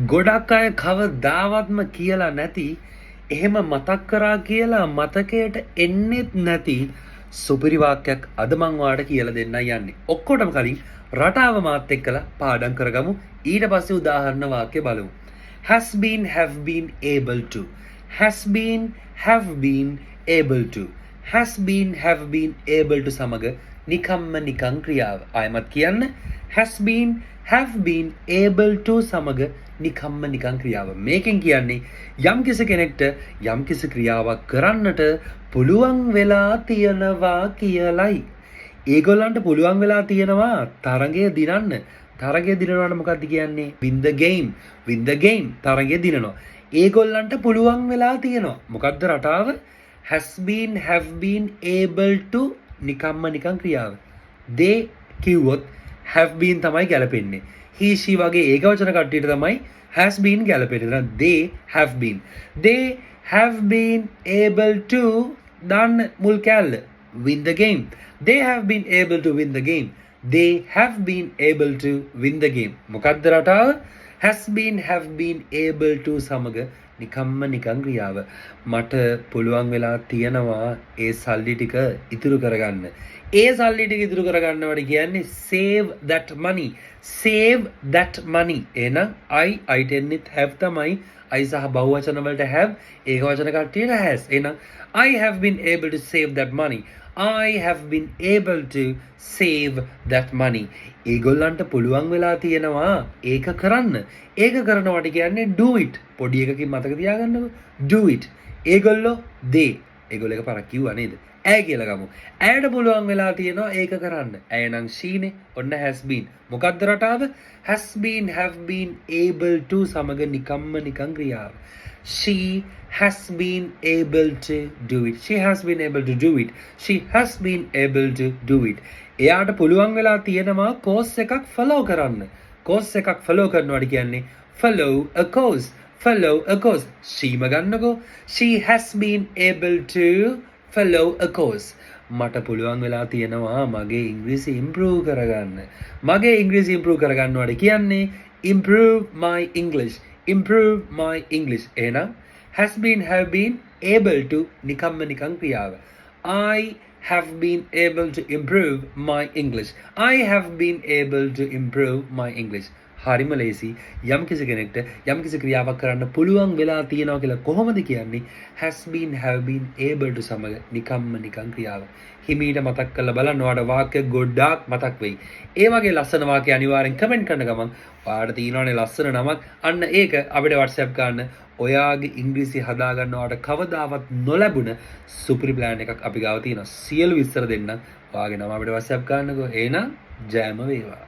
ගොඩක් අය කවදාවත්ම කියලා නැති එහෙම මතක් කරා කියලා මතකයට එන්නෙත් නැති සුපිරි වාක්‍යයක් අද මං ඔයාලට කියලා දෙන්නයි යන්නේ. ඔක්කොටම කලින් රටාව මාත් එක්කලා පාඩම් කරගමු. ඊට පස්සේ උදාහරණ වාක්‍ය බලමු. has been, have been, able to. has been, have been, able to. has been, have been, able to සමග නිකම්ම නිකං ක්‍රියාව. ආයමත් කියන්න. has been, have been, able to සමග නිකම්ම නිකං ක්‍රියාව. මේකෙන් කියන්නේ යම් කිසි කෙනෙක්ට යම් කිසි ක්‍රියාවක් කරන්නට පුළුවන් වෙලා තියෙනවා කියලයි. ඒගොල්ලන්ට පුළුවන් වෙලා තියෙනවා තරගය දිනන්න. තරගය දිනනවාට මොකක්ද කියන්නේ? win the game. win the game තරගය දිනනවා. ඒගොල්ලන්ට පුළුවන් වෙලා තියෙනවා. මොකක්ද රටාව? has been, have been, able to නිකම්ම නිකං ක්‍රියාව. they කිව්වොත් have been තමයි ගැලපෙන්නේ. he she වගේ ඒකවචන කට්ටියට තමයි has been ගැලපෙන්නේ. they have been. they have been able to done මුල් කැල්ල win the game. they have been able to win the game. they have been able to win the game. මොකක්ද රටාව? has been, have been, able to සමග නිකම්ම නිකං ක්‍රියාව. මට පුළුවන් වෙලා තියෙනවා ඒ සල්ලි ටික ඉතුරු කරගන්න. ඒ සල්ලි ටික ඉතුරු කරගන්නවට කියන්නේ save that money. save that money. එහෙනම් I එන්නෙත් have තමයි. I සහ බහුවචන වලට have, ඒකවචන කට්ටියට has. එහෙනම් I have been able to save that money. I have been able to save that money. ඒගොල්ලන්ට පුළුවන් වෙලා තියෙනවා ඒක කරන්න. ඒක කරනවට කියන්නේ do it. පොඩි එකකින් මතක තියාගන්නකෝ. do it. ඒගොල්ලෝ they. ඒගොල්ලෝ එක පාරක් කිව්වා නේද? ඇය කියලා ගමු. ඇයට පුළුවන් වෙලා තියෙනවා ඒක කරන්න. ඇය නම් she නේ. ඔන්න has been. මොකක්ද රටාව? has been, have been, able to සමග නිකම්ම නිකං ක්‍රියාව. she has been able to do it. she has been able to do it. she has been able to do it. එයාට පුළුවන් වෙලා තියෙනවා course එකක් follow කරන්න. course එකක් follow කරනවාට කියන්නේ follow a course. follow a course. sheම ගන්නකෝ. she has been able to follow a course. මට පුළුවන් වෙලා තියෙනවා මගේ ඉංග්‍රීසි improve කරගන්න. මගේ ඉංග්‍රීසි improve කරගන්නවාට කියන්නේ improve my English. improve my English. එහෙනම් has been, have been, able to නිකම්ම නිකං ක්‍රියාව. I have been able to improve my English. I have been able to improve my English. හරිම ලේසි. යම් කිසි කෙනෙක්ට යම් කිසි ක්‍රියාවක් කරන්න පුළුවන් වෙලා තියෙනවා කියලා කොහොමද කියන්නේ? has been, have been, able to සමග නිකම්ම නිකං ක්‍රියාව. හිමීට මතක් කරලා බලන්න. ඔයාලට වාක්‍ය ගොඩාක් මතක් වෙයි. ඒ වගේ ලස්සන වාක්‍ය අනිවාර්යෙන් කමෙන්ට් කරන ගමන් ඔයාලට තියෙනවනේ ලස්සන නමක්. අන්න ඒක අපිට WhatsApp ගන්න. ඔයාගේ ඉංග්‍රීසි හදාගන්න ඔයාලට කවදාවත් නොලැබුණ සුපිරි ප්ලෑන් එකක් අපි ගාව තියෙනවා. සියලු විස්තර දෙන්න. ඔයාගේ නම අපිට WhatsApp ගන්නකෝ. එහෙනම් ජයම වේවා.